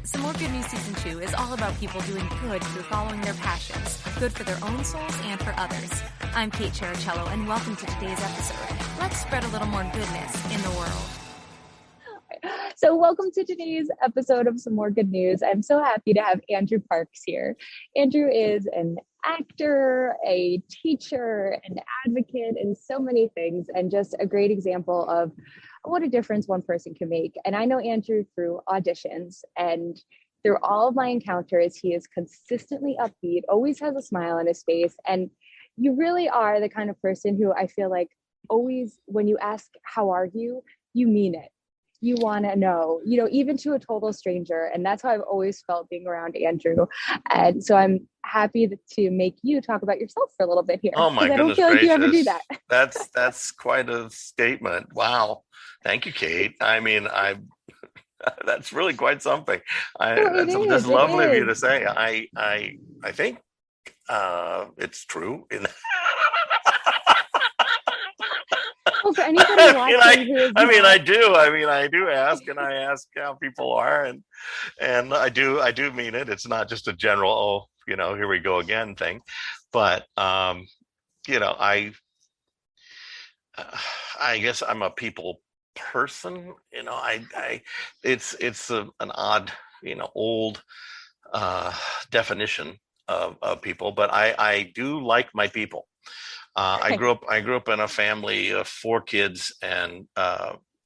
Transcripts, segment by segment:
Some More Good News Season 2 is all about people doing good through following their passions, good for their own souls and for others. I'm Kate Chericello, and welcome to today's episode. Let's spread a little more goodness in the world. So welcome to today's episode of Some More Good News. I'm so happy to have Andrew Parks here. Andrew is an actor, a teacher, an advocate, and so many things, and just a great example of what a difference one person can make. And I know Andrew through auditions, and through all of my encounters, he is consistently upbeat, always has a smile on his face, and you really are the kind of person who I feel like always, when you ask, how are you mean it. You want to know, even to a total stranger. And that's how I've always felt being around Andrew. And so I'm happy to make you talk about yourself for a little bit here. Oh my goodness, I don't feel like you ever do that. That's quite a statement. Wow. Thank you, Kate. I mean, that's really quite something. That's lovely of you to say. I think it's true. Well, for anybody watching, I do ask, and I ask how people are, and I do mean it. It's not just a general, here we go again thing, but I guess I'm a people person. It's an odd, old definition of people, but I do like my people. I grew up in a family of 4 kids, and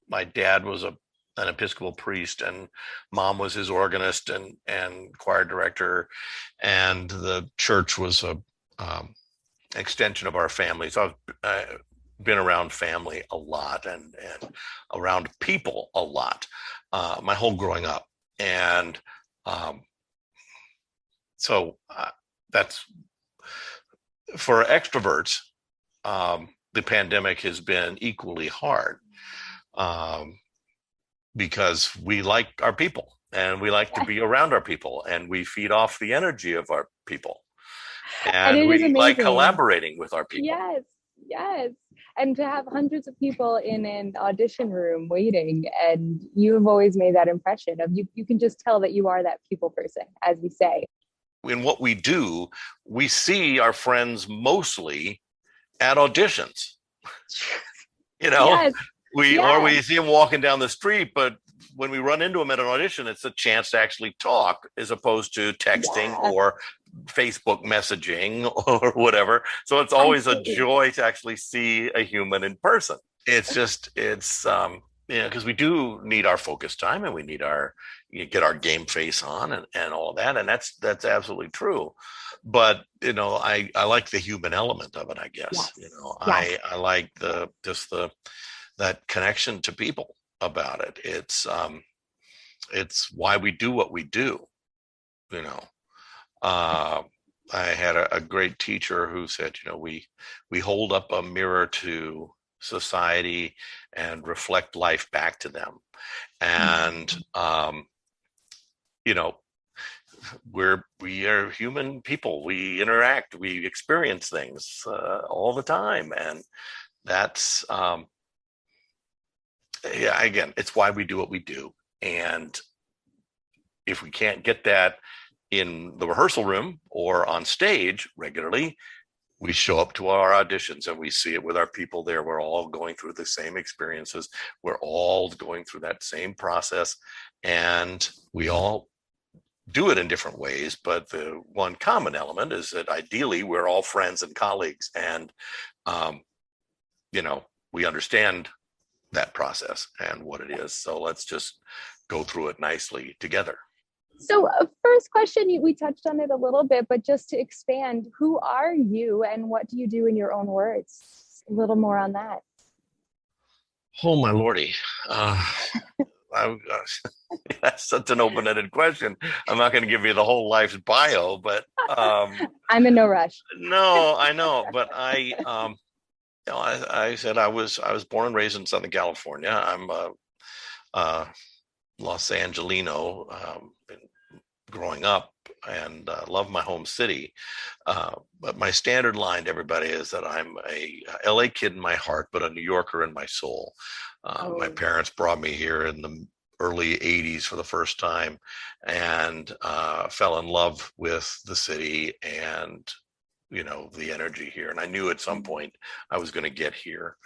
my dad was an Episcopal priest, and mom was his organist and choir director, and the church was a extension of our family. So I've been around family a lot and around people a lot my whole growing up, and so that's for extroverts. The pandemic has been equally hard because we like our people, and we like to be around our people, and we feed off the energy of our people, and we like collaborating with our people. Yes. And to have hundreds of people in an audition room waiting, and you have always made that impression of you can just tell that you are that people person, as we say. In what we do, we see our friends mostly at auditions, Yes. Or we see them walking down the street, but when we run into them at an audition, it's a chance to actually talk as opposed to texting or Facebook messaging or whatever. So it's always a joy to actually see a human in person. It's because we do need our focus time, and we need get our game face on and all that. And that's absolutely true. But, I like the human element of it, I guess. Yes. I like that connection to people about it. It's why we do what we do. I had a great teacher who said, we hold up a mirror to society and reflect life back to them. And, we are human people. We interact, we experience things all the time. And that's, again, it's why we do what we do. And if we can't get that in the rehearsal room or on stage regularly, we show up to our auditions and we see it with our people there. We're all going through the same experiences. We're all going through that same process, and we all do it in different ways. But the one common element is that ideally we're all friends and colleagues, and, we understand that process and what it is. So let's just go through it nicely together. So first question, we touched on it a little bit, but just to expand, who are you and what do you do in your own words? A little more on that. Oh, my Lordy. That's such an open-ended question. I'm not going to give you the whole life's bio, but I'm in no rush. No, I know, but I said I was born and raised in Southern California. I'm Los Angelino growing up, and love my home city. But my standard line to everybody is that I'm a LA kid in my heart, but a New Yorker in my soul. My parents brought me here in the early 80s for the first time, and fell in love with the city and, the energy here. And I knew at some point I was going to get here.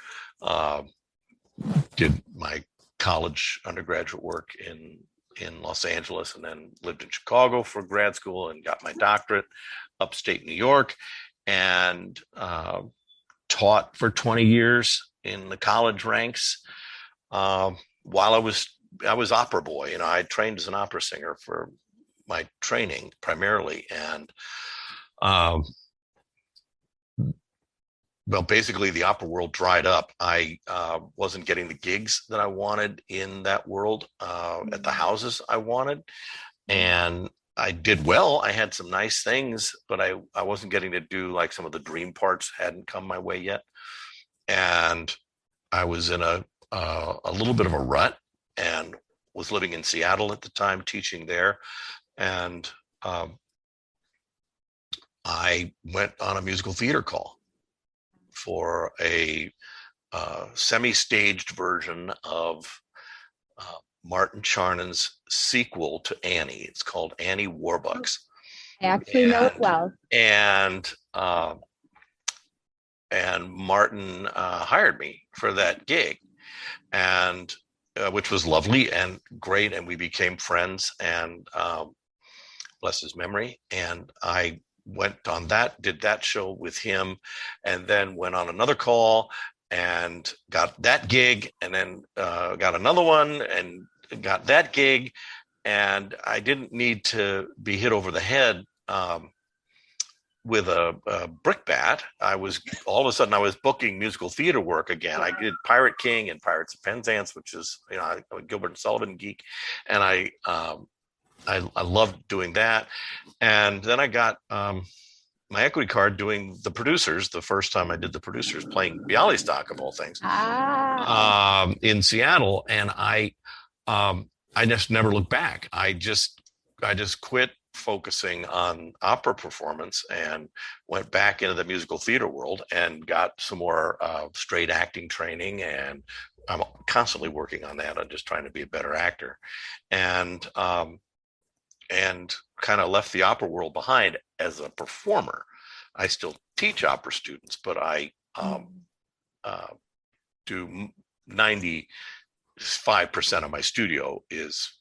Did my college undergraduate work in Los Angeles, and then lived in Chicago for grad school and got my doctorate upstate New York, and taught for 20 years in the college ranks. While I was opera boy, I trained as an opera singer for my training primarily, and well, basically the opera world dried up. I wasn't getting the gigs that I wanted in that world at the houses I wanted. And I did well. I had some nice things, but I wasn't getting to do like some of the dream parts hadn't come my way yet. And I was in a little bit of a rut, and was living in Seattle at the time, teaching there. And I went on a musical theater call for a semi-staged version of Martin Charnin's sequel to Annie. It's called Annie Warbucks. I actually know it well. And Martin hired me for that gig, and which was lovely and great, and we became friends, and bless his memory. And I went on that, did that show with him, and then went on another call and got that gig, and then got another one and got that gig. And I didn't need to be hit over the head with a brickbat. All of a sudden I was booking musical theater work again. I did Pirate King and Pirates of Penzance, which is, I'm a Gilbert and Sullivan geek, and I loved doing that. And then I got my equity card doing the producers. The first time I did the producers, playing Bialystok of all things, in Seattle. And I just never looked back. I just quit focusing on opera performance and went back into the musical theater world and got some more straight acting training. And I'm constantly working on that. I'm just trying to be a better actor. And kind of left the opera world behind as a performer. I still teach opera students, but I do 95% of my studio is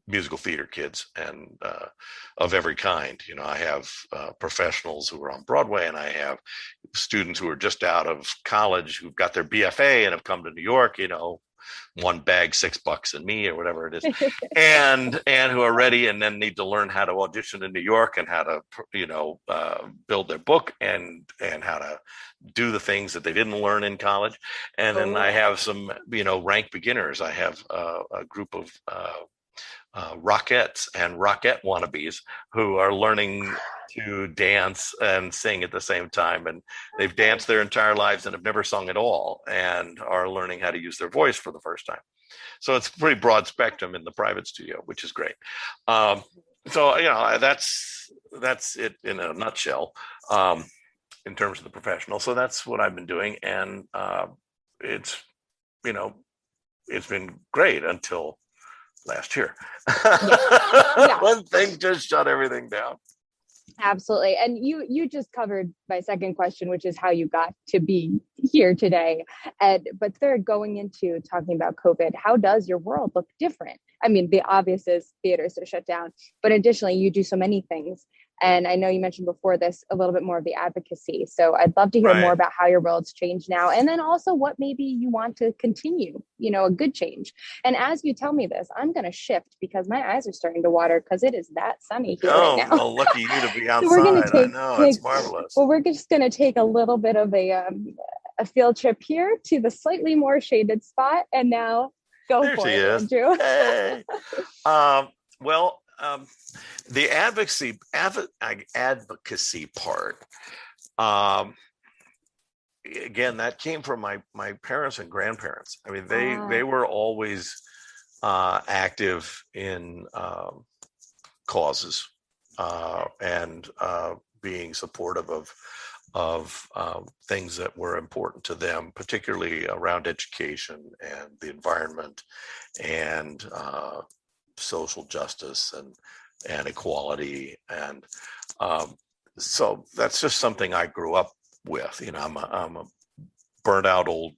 musical theater kids, and of every kind. I have professionals who are on Broadway, and I have students who are just out of college who've got their BFA and have come to New York, one bag $6 and me, or whatever it is, and who are ready, and then need to learn how to audition in New York, and how to build their book, and how to do the things that they didn't learn in college. And then I have some rank beginners. I have a group of Rockettes and Rockette wannabes who are learning to dance and sing at the same time, and they've danced their entire lives and have never sung at all, and are learning how to use their voice for the first time. So it's a pretty broad spectrum in the private studio, which is great. So that's it in a nutshell, in terms of the professional. So that's what I've been doing, and it's been great until last year. Yeah. One thing just shut everything down. Absolutely. And you just covered my second question, which is how you got to be here today. But third, going into talking about COVID, how does your world look different? I mean, the obvious is theaters are shut down, but additionally, you do so many things. And I know you mentioned before this a little bit more of the advocacy. So I'd love to hear more about how your world's changed now. And then also what maybe you want to continue, a good change. And as you tell me this, I'm going to shift because my eyes are starting to water because it is that sunny here right now. Oh, lucky you to be outside. So we're going to take, it's marvelous. Well, we're just going to take a little bit of a field trip here to the slightly more shaded spot. And now go for it, Andrew. Hey. The advocacy part, again, that came from my parents and grandparents. I mean, they were always active in causes, and being supportive things that were important to them, particularly around education and the environment and social justice and equality. And so that's just something I grew up with. I'm a burnt out old,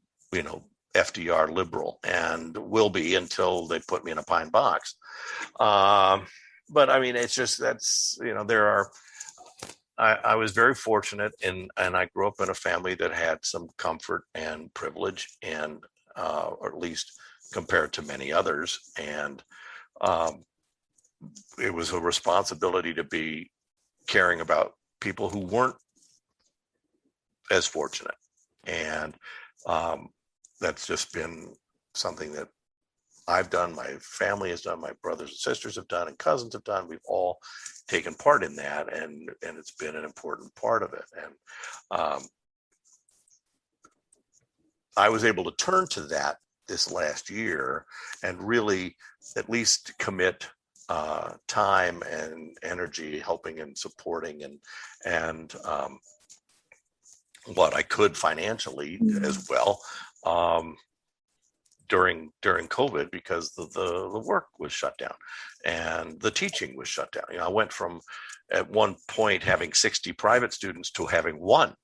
FDR liberal, and will be until they put me in a pine box. But I mean, it's just, I was very fortunate and I grew up in a family that had some comfort and privilege, and or at least compared to many others. And it was a responsibility to be caring about people who weren't as fortunate. And that's just been something that I've done, my family has done, my brothers and sisters have done, and cousins have done. We've all taken part in that, and it's been an important part of it. And I was able to turn to that this last year and really at least commit time and energy helping and supporting and what I could financially as well. During COVID, because the work was shut down and the teaching was shut down. I went from at one point having 60 private students to having one.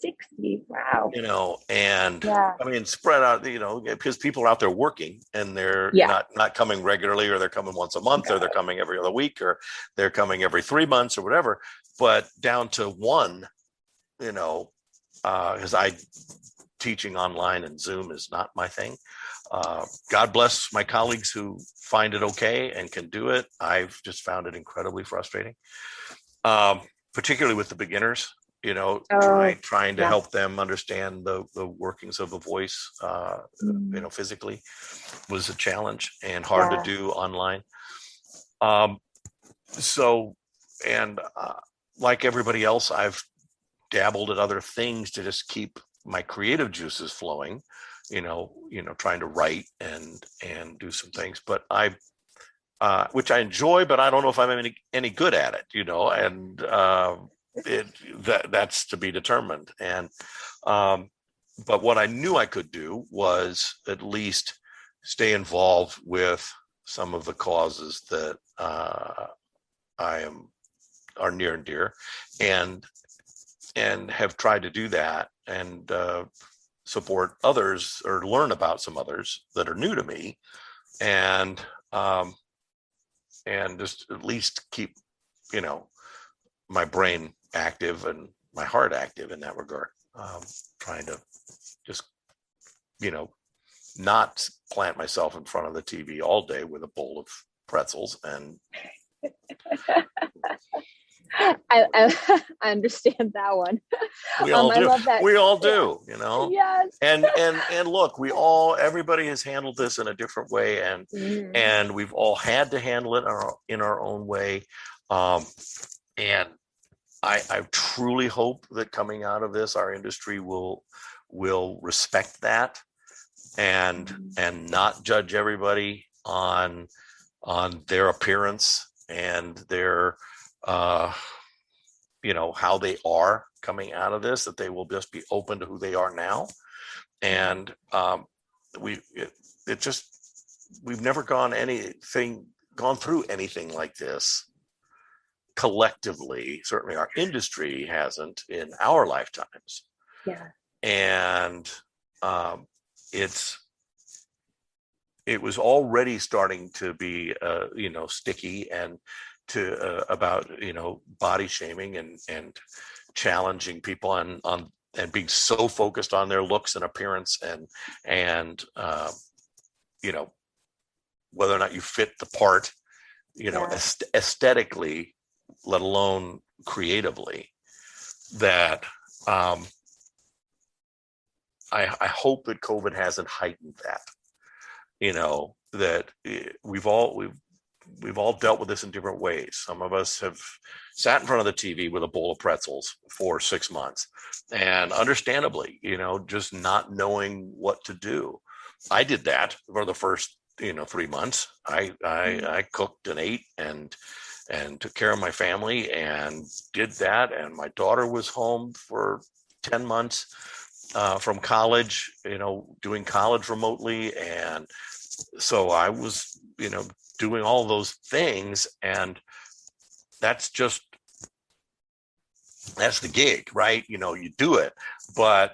60, wow. And I mean, spread out, because people are out there working and they're not coming regularly, or they're coming once a month, or they're coming every other week, or they're coming every 3 months or whatever, but down to one, because teaching online and Zoom is not my thing. God bless my colleagues who find it okay and can do it. I've just found it incredibly frustrating, particularly with the beginners, trying to help them understand the workings of a voice, physically was a challenge and hard to do online. Like everybody else, I've dabbled at other things to just keep my creative juices flowing, trying to write and do some things, but which I enjoy, but I don't know if I'm any good at it, and that's to be determined. And but what I knew I could do was at least stay involved with some of the causes that are near and dear, and have tried to do that and support others or learn about some others that are new to me, and just at least keep my brain active and my heart active in that regard. Trying to just not plant myself in front of the TV all day with a bowl of pretzels and I understand that one. We all do. I love that. We all do, Yes. And look, everybody has handled this in a different way, and we've all had to handle it in our own way. And I truly hope that coming out of this, our industry will respect that and not judge everybody on their appearance and their how they are coming out of this, that they will just be open to who they are now. And we've never gone through anything like this collectively. Certainly our industry hasn't in our lifetimes. And it was already starting to be sticky and about body shaming and challenging people and being so focused on their looks and appearance and whether or not you fit the part, aesthetically, let alone creatively. That I hope that COVID hasn't heightened that. That we've all dealt with this in different ways. Some of us have sat in front of the TV with a bowl of pretzels for 6 months, and understandably, just not knowing what to do. I did that for the first, 3 months. I cooked and ate and and took care of my family and did that. And my daughter was home for 10 months from college, doing college remotely. And so I was, doing all those things, and that's the gig, right? You do it, but,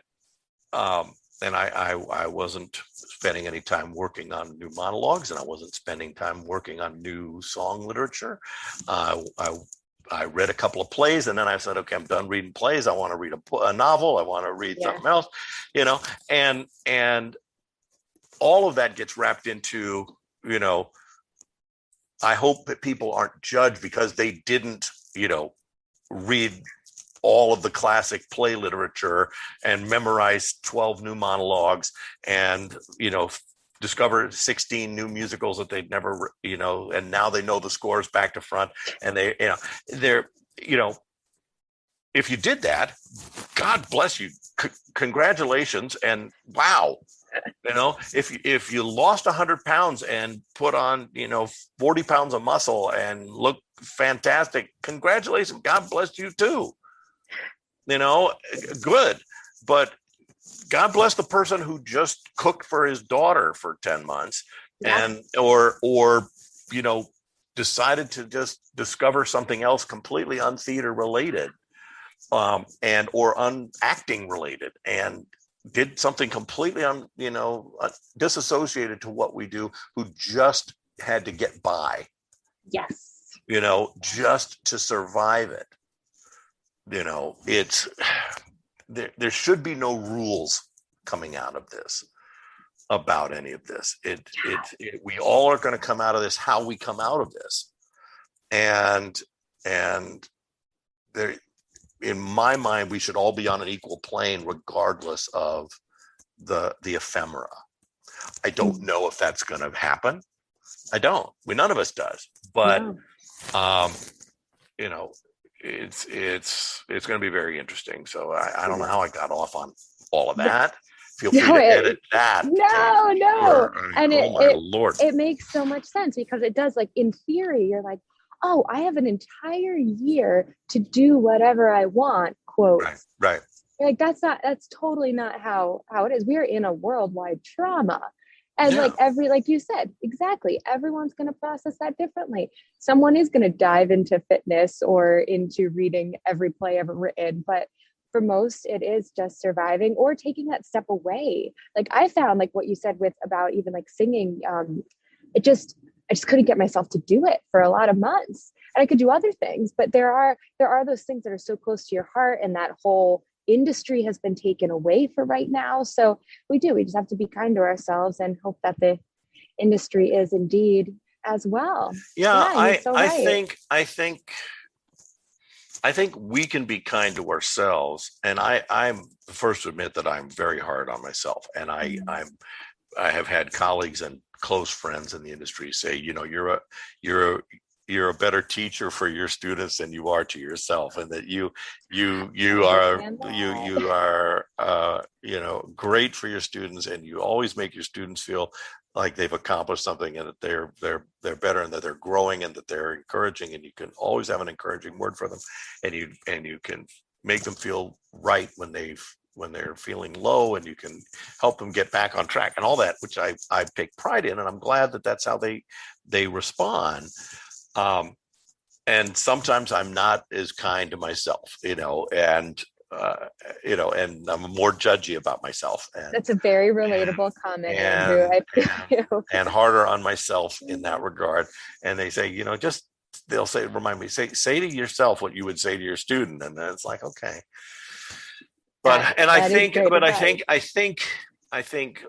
and I wasn't spending any time working on new monologues, and I wasn't spending time working on new song literature. I read a couple of plays, and then I said, okay, I'm done reading plays. I want to read a novel. I want to read something else, and all of that gets wrapped into, I hope that people aren't judged because they didn't, read all of the classic play literature and memorize 12 new monologues and, discover 16 new musicals that they'd never, and now they know the scores back to front, and they're, if you did that, God bless you. Congratulations. And wow. If you lost 100 pounds and put on, 40 pounds of muscle and look fantastic, congratulations. God bless you too. Good. But God bless the person who just cooked for his daughter for 10 months and, or, decided to just discover something else completely untheater related, and, or unacting related, and did something completely disassociated to what we do, who just had to get by. Yes. Just to survive it. It's there should be no rules coming out of this about any of this. We all are going to come out of this how we come out of this. And there, in my mind, we should all be on an equal plane, regardless of the ephemera. I don't know if that's going to happen. I don't. None of us does. But, it's going to be very interesting. So I don't know how I got off on all of that. Feel free to edit that. No. And Lord. It makes so much sense, because it does, like, in theory, you're like, oh, I have an entire year to do whatever I want, quote. Right. Like, that's totally not how it is. We are in a worldwide trauma. And like you said, exactly, everyone's going to process that differently. Someone is going to dive into fitness or into reading every play ever written. But for most, it is just surviving or taking that step away. Like, I found, like what you said about even like singing, I just couldn't get myself to do it for a lot of months. And I could do other things, but there are those things that are so close to your heart, and that whole industry has been taken away for right now. So we just have to be kind to ourselves and hope that the industry is indeed as well. I think we can be kind to ourselves, and I'm the first to admit that I'm very hard on myself, and I have had colleagues and close friends in the industry say, you're a better teacher for your students than you are to yourself, and that you are great for your students, and you always make your students feel like they've accomplished something, and that they're better, and that they're growing, and that they're encouraging, and you can always have an encouraging word for them, and you can make them feel right when they're feeling low, and you can help them get back on track, and all that, which I take pride in, and I'm glad that that's how they respond. And sometimes I'm not as kind to myself, and I'm more judgy about myself. And that's a very relatable comment, Andrew. And harder on myself in that regard. And they say, they'll say, remind me, say to yourself what you would say to your student. And then it's like, okay. I think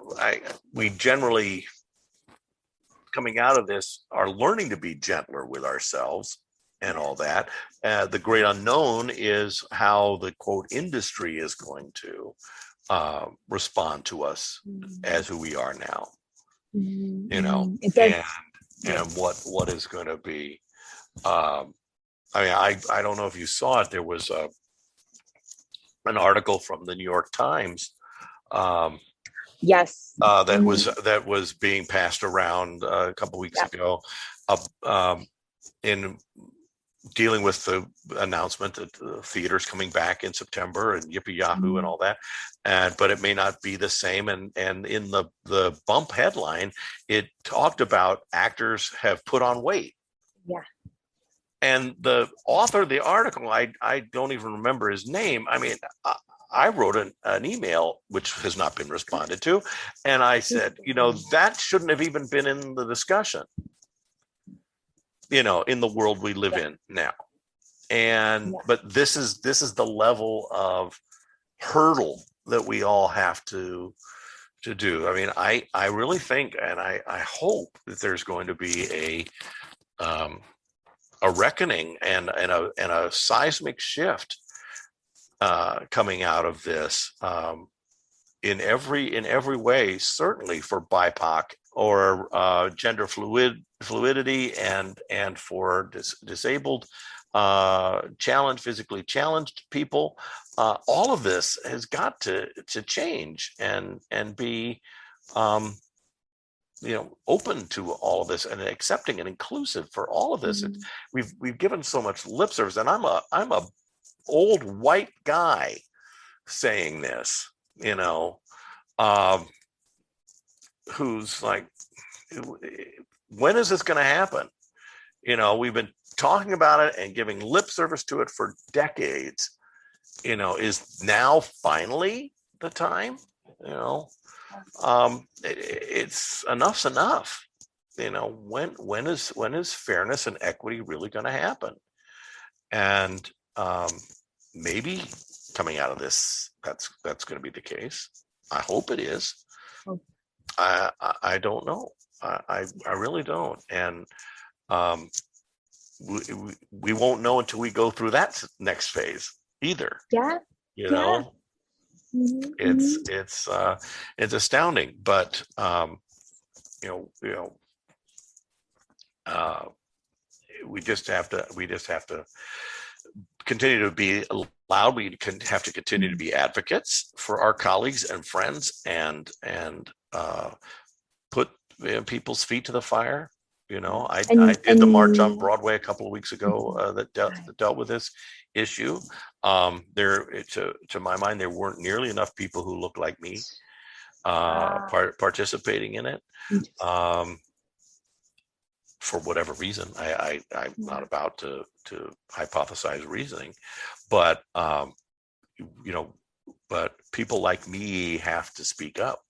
we generally, coming out of this, are learning to be gentler with ourselves and all that. The great unknown is how the quote industry is going to respond to us as who we are now. And what is going to be. I don't know if you saw it. There was an article from the New York Times. Yes. That was being passed around a couple weeks ago, in dealing with the announcement that the theater's coming back in September and yippee yahoo and all that, but it may not be the same. And in the bump headline, it talked about actors have put on weight. Yeah. And the author of the article, I don't even remember his name. I mean, I wrote an email, which has not been responded to. And I said, that shouldn't have even been in the discussion, in the world we live in now. But this is the level of hurdle that we all have to do. I mean, I really think, and I hope that there's going to be a reckoning and a seismic shift coming out of this in every way, certainly for BIPOC or gender fluidity and for disabled, physically challenged people. All of this has got to change and be open to all of this and accepting and inclusive for all of this. We've given so much lip service, and I'm a old white guy saying this, who's like, when is this going to happen? We've been talking about it and giving lip service to it for decades. Is now finally the time? It's enough's enough. When is fairness and equity really going to happen? And maybe coming out of this, that's going to be the case. I hope it is. I don't know. I really don't. And we won't know until we go through that next phase either. Yeah. It's astounding, but we just have to continue to be loud. We have to continue to be advocates for our colleagues and friends, and put people's feet to the fire. I did the march on Broadway a couple of weeks ago that dealt with this issue. To my mind, there weren't nearly enough people who looked like me participating in it. For whatever reason, I'm not about to hypothesize reasoning, but but people like me have to speak up.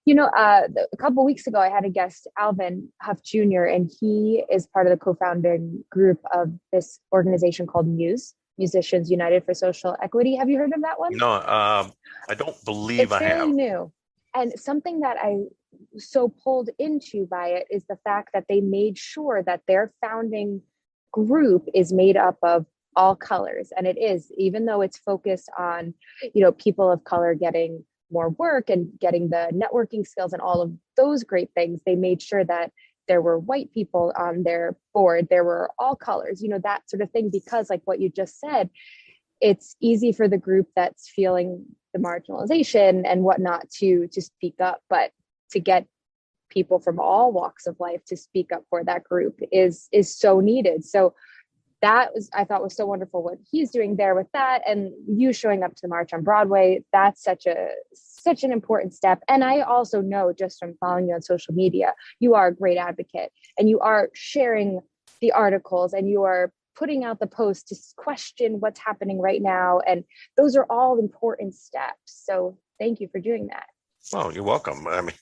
A couple of weeks ago, I had a guest, Alvin Huff Jr., and he is part of the co-founding group of this organization called MUSE, Musicians United for Social Equity. Have you heard of that one? No, I don't believe I have. It's very new. And something that I so pulled into by it is the fact that they made sure that their founding group is made up of all colors. And it is, even though it's focused on, people of color getting more work and getting the networking skills and all of those great things, they made sure that there were white people on their board, there were all colors, that sort of thing, because like what you just said, it's easy for the group that's feeling the marginalization and whatnot to speak up, but to get people from all walks of life to speak up for that group is so needed. So that I thought was so wonderful what he's doing there with that, and you showing up to the March on Broadway. That's such an important step. And I also know, just from following you on social media, you are a great advocate, and you are sharing the articles, and you are putting out the posts to question what's happening right now. And those are all important steps. So thank you for doing that. Well, you're welcome. I mean,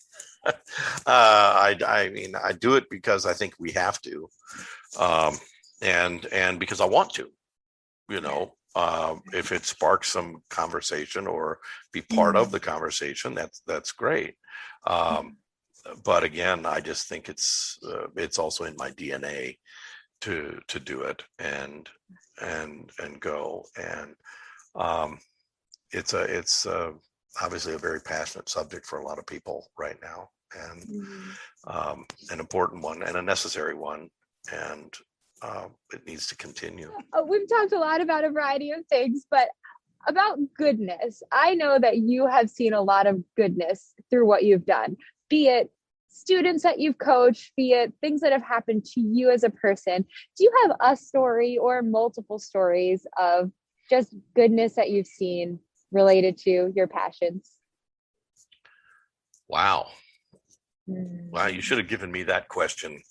I do it because I think we have to. And because I want to, if it sparks some conversation or be part of the conversation, that's great. But again, I just think it's also in my DNA to do it and go. And it's obviously a very passionate subject for a lot of people right now, and an important one and a necessary one. And it needs to continue. We've talked a lot about a variety of things, but about goodness, I know that you have seen a lot of goodness through what you've done, be it students that you've coached, be it things that have happened to you as a person. Do you have a story or multiple stories of just goodness that you've seen related to your passions? Wow. Wow, you should have given me that question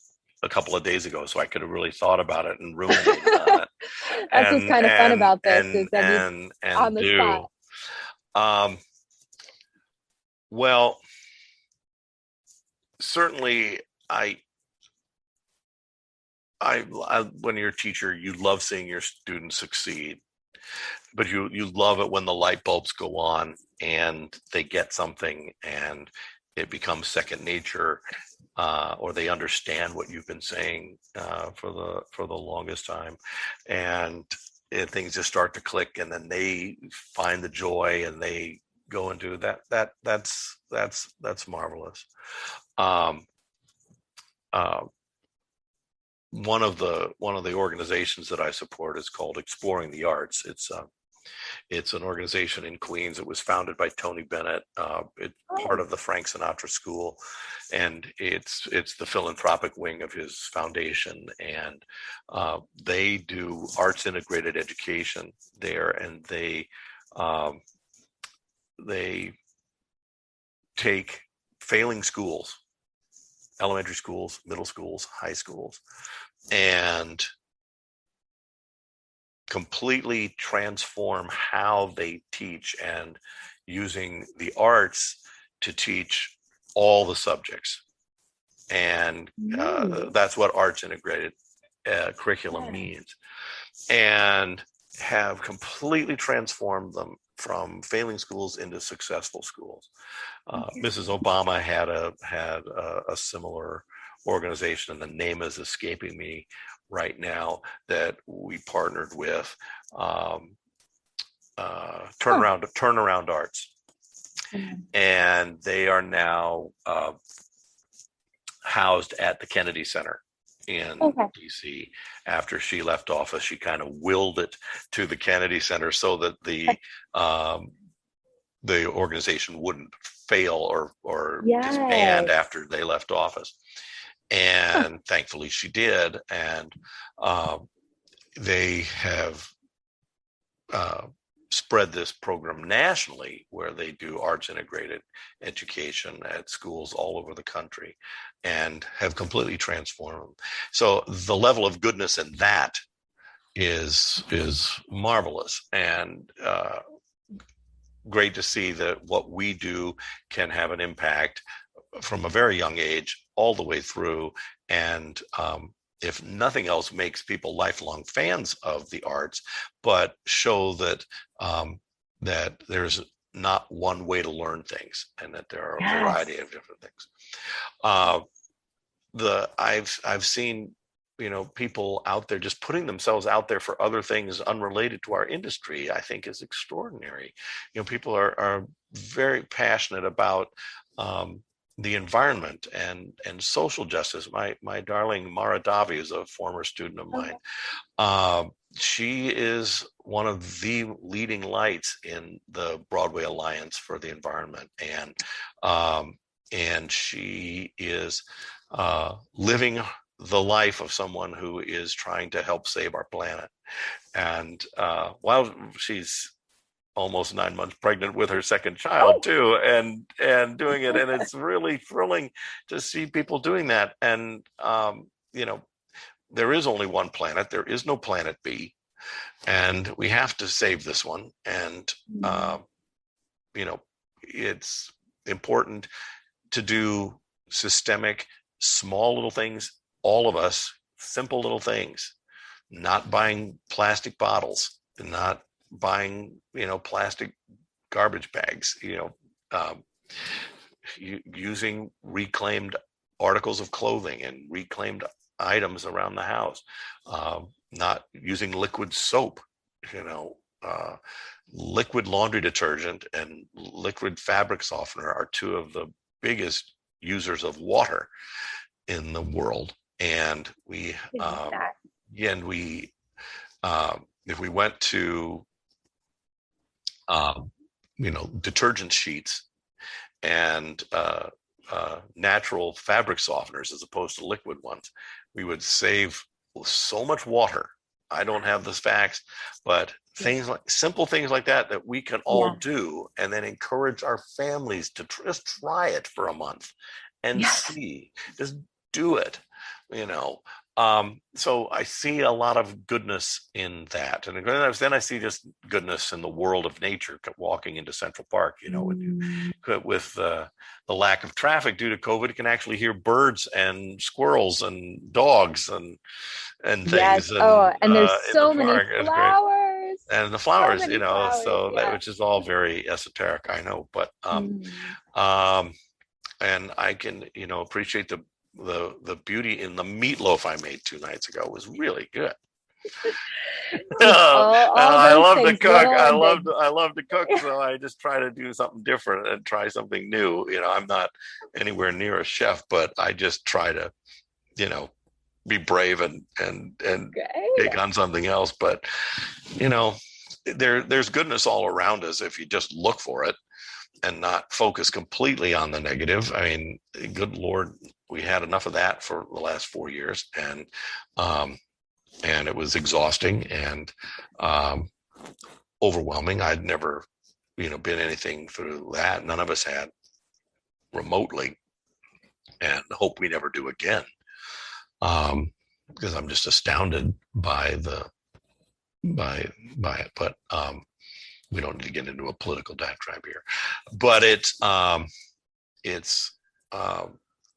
a couple of days ago so I could have really thought about it and ruminated on it. That's what's kind of fun about this, is that and on the spot. Well, certainly I when you're a teacher, you love seeing your students succeed, but you love it when the light bulbs go on and they get something and it becomes second nature, or they understand what you've been saying for the longest time, and things just start to click, and then they find the joy and they go into that. That's marvelous. One of the organizations that I support is called Exploring the Arts. It's an organization in Queens. It was founded by Tony Bennett. It's part of the Frank Sinatra School, and it's the philanthropic wing of his foundation. And they do arts integrated education there, and they take failing schools, elementary schools, middle schools, high schools, and completely transform how they teach, and using the arts to teach all the subjects. And that's what arts integrated curriculum means, and have completely transformed them from failing schools into successful schools. Mrs. Obama had a similar organization, and the name is escaping me right now, that we partnered with. Turnaround Arts, and they are now housed at the Kennedy Center in DC. After she left office, she kind of willed it to the Kennedy Center so that the organization wouldn't fail or disband after they left office. And thankfully she did. And they have spread this program nationally, where they do arts integrated education at schools all over the country, and have completely transformed them. So the level of goodness in that is marvelous, and great to see that what we do can have an impact from a very young age all the way through. And if nothing else, makes people lifelong fans of the arts, but show that that there's not one way to learn things, and that there are a variety of different things. I've seen, people out there just putting themselves out there for other things unrelated to our industry, I think is extraordinary. People are very passionate about the environment and social justice. My darling Mara Davi is a former student of mine. She is one of the leading lights in the Broadway Alliance for the Environment, and she is living the life of someone who is trying to help save our planet. And while she's almost 9 months pregnant with her second child too, and doing it, and it's really thrilling to see people doing that. And there is only one planet. There is no planet B, and we have to save this one. And it's important to do systemic, small little things. All of us, simple little things. Not buying plastic bottles, not buying plastic garbage bags, using reclaimed articles of clothing and reclaimed items around the house, not using liquid soap, liquid laundry detergent and liquid fabric softener are two of the biggest users of water in the world. And if we went to detergent sheets and natural fabric softeners as opposed to liquid ones, we would save so much water. I don't have the facts, but things like simple things like that we can all do, and then encourage our families to just try it for a month and see, just do it, you know. So I see a lot of goodness in that, and then I see just goodness in the world of nature. Walking into Central Park, you know, with the lack of traffic due to COVID, you can actually hear birds and squirrels and dogs and things. And there's so many flowers. And the flowers, so you know, flowers, so that, which is all very esoteric, I know, but and I can, you know, appreciate the beauty in the meatloaf I made 2 nights ago. Was really good. I love to cook. I love to cook, so I just try to do something different and try something new. You know, I'm not anywhere near a chef, but I just try to, you know, be brave and take on something else. But you know, there's goodness all around us if you just look for it and not focus completely on the negative. I mean, good Lord, we had enough of that for the last 4 years, and it was exhausting and overwhelming. I'd never, you know, been anything through that. None of us had remotely, and hope we never do again. Because I'm just astounded by it. But we don't need to get into a political diatribe here. But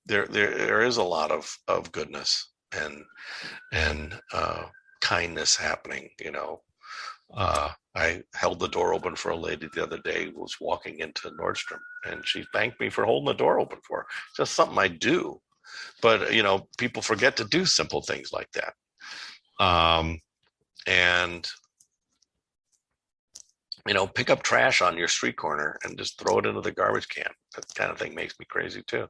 there is a lot of goodness and kindness happening. You know, I held the door open for a lady the other day who was walking into Nordstrom, and she thanked me for holding the door open for her. It's just something I do. But, you know, people forget to do simple things like that. And, you know, pick up trash on your street corner and just throw it into the garbage can. That kind of thing makes me crazy too.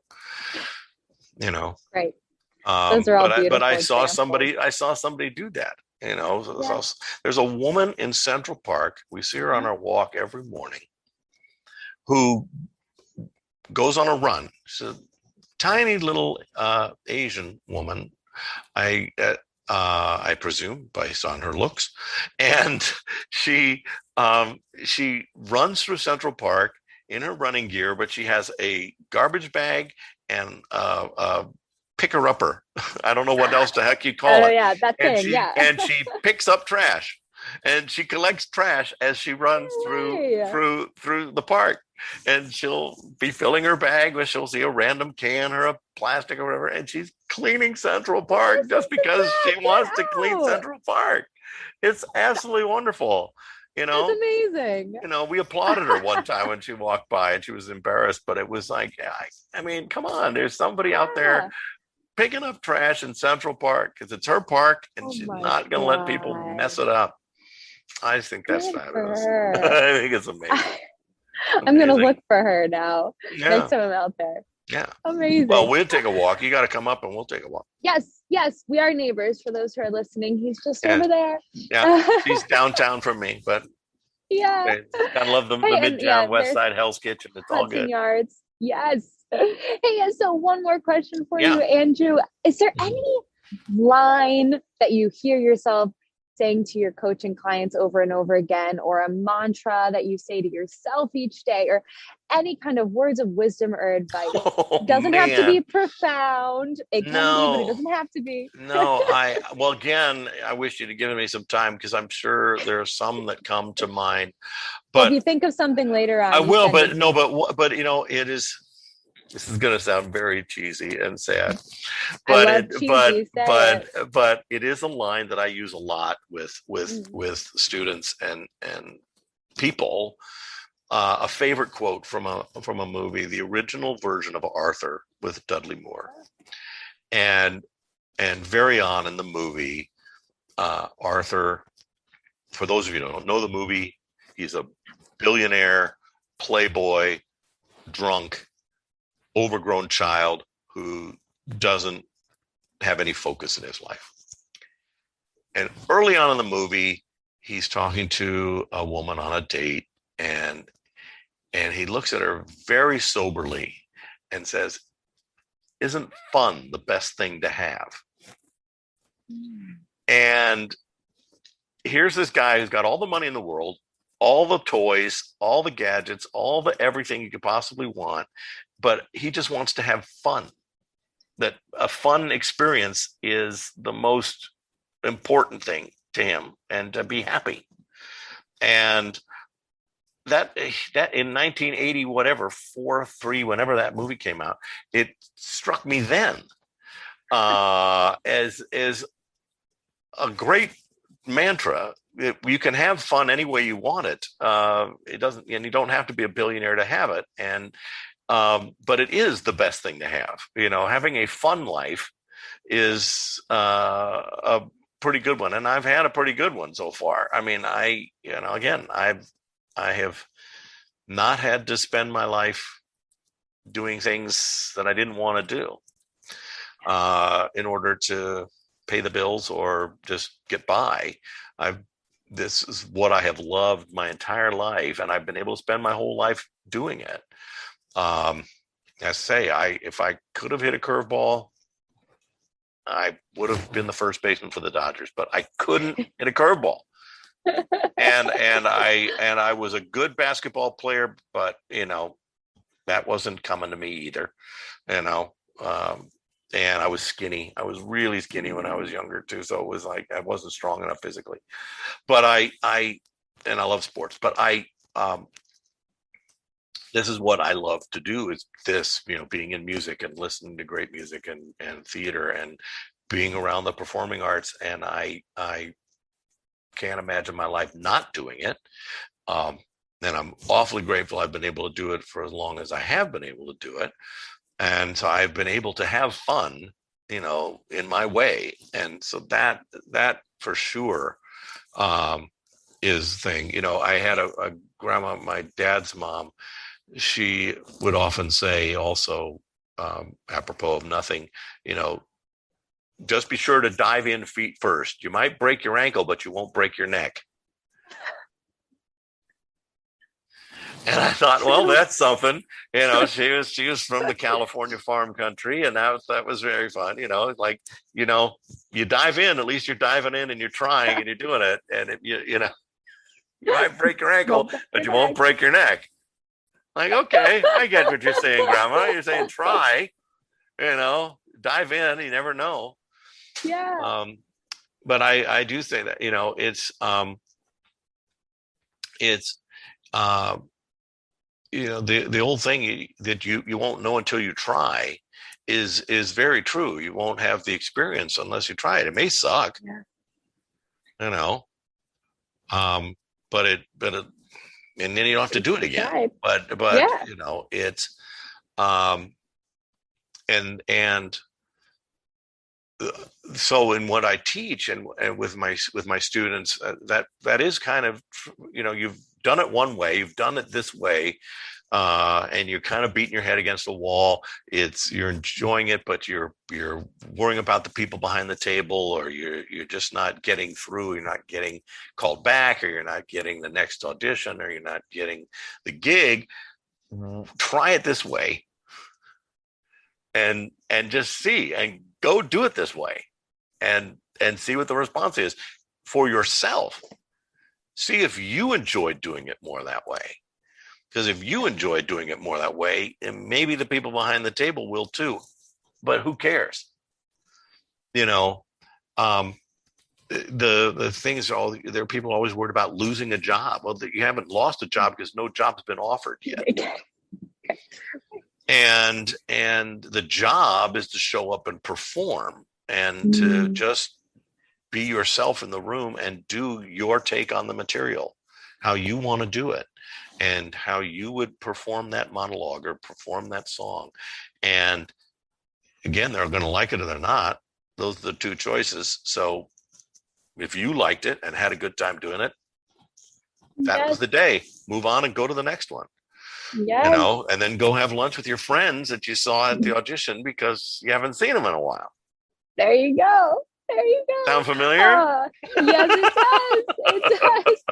You know? Right. Those are all beautiful but I saw examples. somebody do that. You know, there's a woman in Central Park. We see her on our walk every morning, who goes on a run. She's a tiny little Asian woman, I presume, based on her looks, and she runs through Central Park in her running gear, but she has a garbage bag and picker-upper. I don't know what else the heck you call it. Yeah, that thing. And she picks up trash, and she collects trash as she runs through the park. And she'll be filling her bag, but she'll see a random can or a plastic or whatever, and she's cleaning Central Park just because she wants to clean Central Park. It's absolutely wonderful. You know, it's amazing. You know, we applauded her one time when she walked by, and she was embarrassed, but it was like, I mean, come on, there's somebody out there picking up trash in Central Park because it's her park, and she's not going to let people mess it up. I just think that's fabulous. I think it's amazing. I'm going to look for her now. Next time I'm out there. Yeah. Amazing. Well, we'll take a walk. You got to come up and we'll take a walk. Yes. We are neighbors for those who are listening. He's just over there. Yeah. She's downtown from me, but yeah. I love the Midtown West Side Hell's Kitchen. It's all good. Yards. Yes. Hey, so one more question for you, Andrew. Is there any line that you hear yourself saying to your coaching clients over and over again, or a mantra that you say to yourself each day, or any kind of words of wisdom or advice? It doesn't have to be profound. It can be, but it doesn't have to be. Well, again, I wish you'd have given me some time, because I'm sure there are some that come to mind. But if you think of something later on, I will. But you know, it is. This is going to sound very cheesy and sad, but it is a line that I use a lot with students and people. A favorite quote from a movie, the original version of Arthur with Dudley Moore, and very on in the movie, Arthur. For those of you who don't know the movie, he's a billionaire, playboy, drunk, overgrown child who doesn't have any focus in his life. And early on in the movie, he's talking to a woman on a date, and he looks at her very soberly and says, isn't fun the best thing to have? And here's this guy who's got all the money in the world, all the toys, all the gadgets, all the everything you could possibly want, but he just wants to have fun. That a fun experience is the most important thing to him, and to be happy. And that in 1980, whatever, 4, 3, whenever that movie came out, it struck me then as a great mantra. You can have fun any way you want it. It doesn't, and you don't have to be a billionaire to have it. And but it is the best thing to have. Having a fun life is a pretty good one, and I've had a pretty good one so far. I mean, I have not had to spend my life doing things that I didn't want to do in order to pay the bills or just get by. This is what I have loved my entire life, and I've been able to spend my whole life doing it. I say, if I could have hit a curveball, I would have been the first baseman for the Dodgers, but I couldn't hit a curveball. and I was a good basketball player, but that wasn't coming to me either. And I was skinny. I was really skinny when I was younger too. So it was like I wasn't strong enough physically. But I love sports. But this is what I love to do, is this, being in music and listening to great music and theater and being around the performing arts. And I can't imagine my life not doing it. And I'm awfully grateful I've been able to do it for as long as I have been able to do it. And so I've been able to have fun, in my way. And so that for sure is the thing. I had a grandma, my dad's mom. She would often say also, apropos of nothing, just be sure to dive in feet first. You might break your ankle, but you won't break your neck. And I thought, well, that's something. She was from the California farm country, and that was very fun. You dive in, at least you're diving in and you're trying and you're doing it. And you might break your ankle, but you won't break your neck. Like, okay, I get what you're saying, Grandma. You're saying try, dive in. You never know. Yeah. But I do say that, the old thing that you won't know until you try is very true. You won't have the experience unless you try it. It may suck, but it and then you don't have to do it again. Right. But yeah. It's and so in what I teach and with my students, that is kind of, you've done it one way, you've done it this way, and you're kind of beating your head against the wall. You're enjoying it, but you're worrying about the people behind the table, or you're just not getting through. You're not getting called back, or you're not getting the next audition, or you're not getting the gig. Try it this way, and just see, and go do it this way, and see what the response is for yourself. See if you enjoy doing it more that way. Because if you enjoy doing it more that way, and maybe the people behind the table will too. But who cares? The things there are people always worried about losing a job. Well, you haven't lost a job because no job's been offered yet. And the job is to show up and perform, and to just be yourself in the room and do your take on the material, how you want to do it, and how you would perform that monologue or perform that song. And again, they're going to like it or they're not. Those are the two choices. So if you liked it and had a good time doing it, that was the day. Move on and go to the next one. Yes. And then go have lunch with your friends that you saw at the audition because you haven't seen them in a while. There you go. Sound familiar? Yes, it does. It does.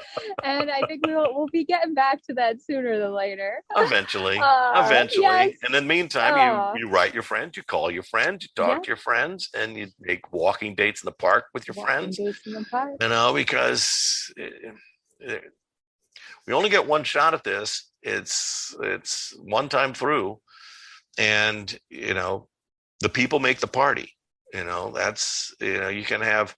And I think we'll be getting back to that sooner than later. Eventually. Yes. And in the meantime, you write your friends, you call your friends, you talk Yeah. to your friends, and you make walking dates in the park with your friends. Dates in the park. Because we only get one shot at this. It's one time through, and the people make the party. That's you can have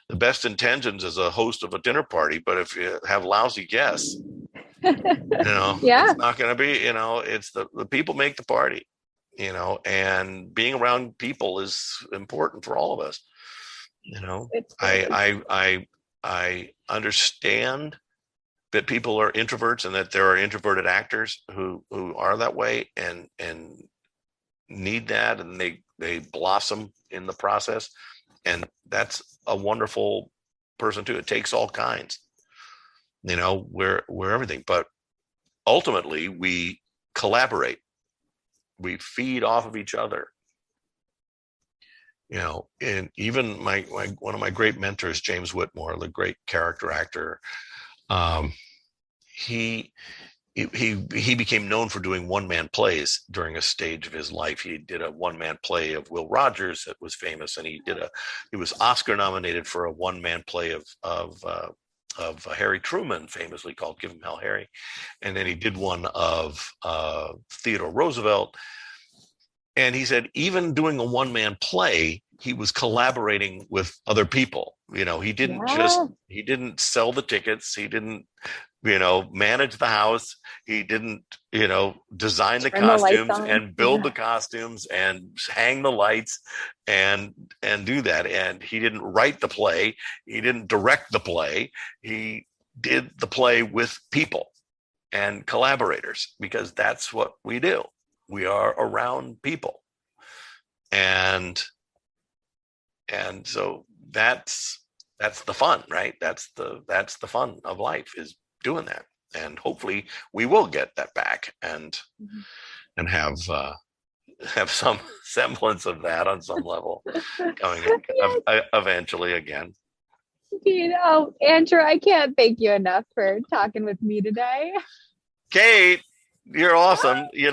the best intentions as a host of a dinner party, but if you have lousy guests, Yeah. it's not going to be. It's the people make the party. And being around people is important for all of us. I understand that people are introverts and that there are introverted actors who are that way and need that, and they blossom in the process, and that's a wonderful person too. It takes all kinds, we're everything, but ultimately we collaborate, we feed off of each other. And even one of my great mentors, James Whitmore, the great character actor, he became known for doing one-man plays during a stage of his life. He did a one-man play of Will Rogers that was famous, and he was Oscar nominated for a one-man play of Harry Truman, famously called "Give 'Em Hell, Harry," and then he did one of Theodore Roosevelt. And he said, even doing a one-man play, he was collaborating with other people. He didn't sell the tickets. He didn't, manage the house. He didn't, design the costumes and build the costumes and hang the lights and do that. And he didn't write the play. He didn't direct the play. He did the play with people and collaborators, because that's what we do. We are around people. And so that's the fun, right? That's the fun of life, is doing that. And hopefully we will get that back and have some semblance of that on some level coming eventually again. Andrew, I can't thank you enough for talking with me today. Kate, you're awesome. You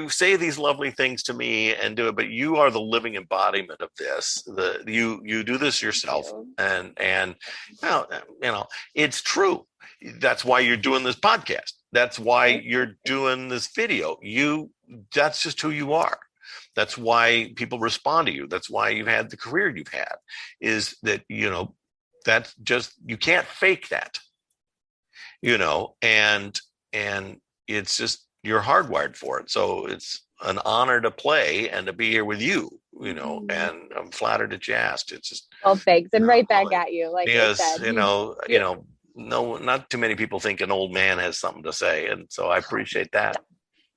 say these lovely things to me and do it, but you are the living embodiment of this. You do this yourself, and it's true. That's why you're doing this podcast. That's why you're doing this video. That's just who you are. That's why people respond to you. That's why you've had the career you've had. Is that that's just, you can't fake that. And it's just, you're hardwired for it. So it's an honor to play and to be here with you, and I'm flattered that you asked. It's just, well, thanks. And right back at you. Like, because, no, not too many people think an old man has something to say. And so I appreciate that.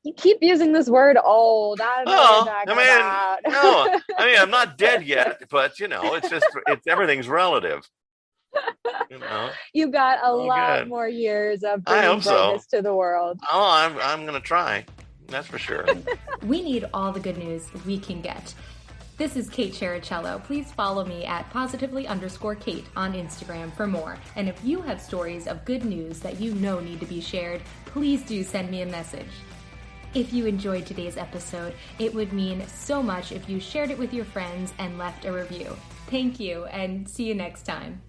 You keep using this word old. I don't know what you're talking about. No, I'm not dead yet, but it's everything's relative. You got a lot more years of bringing brightness to the world. Oh, I'm going to try. That's for sure. We need all the good news we can get. This is Kate Chericello. Please follow me at positively_Kate on Instagram for more. And if you have stories of good news that need to be shared, please do send me a message. If you enjoyed today's episode, it would mean so much if you shared it with your friends and left a review. Thank you, and see you next time.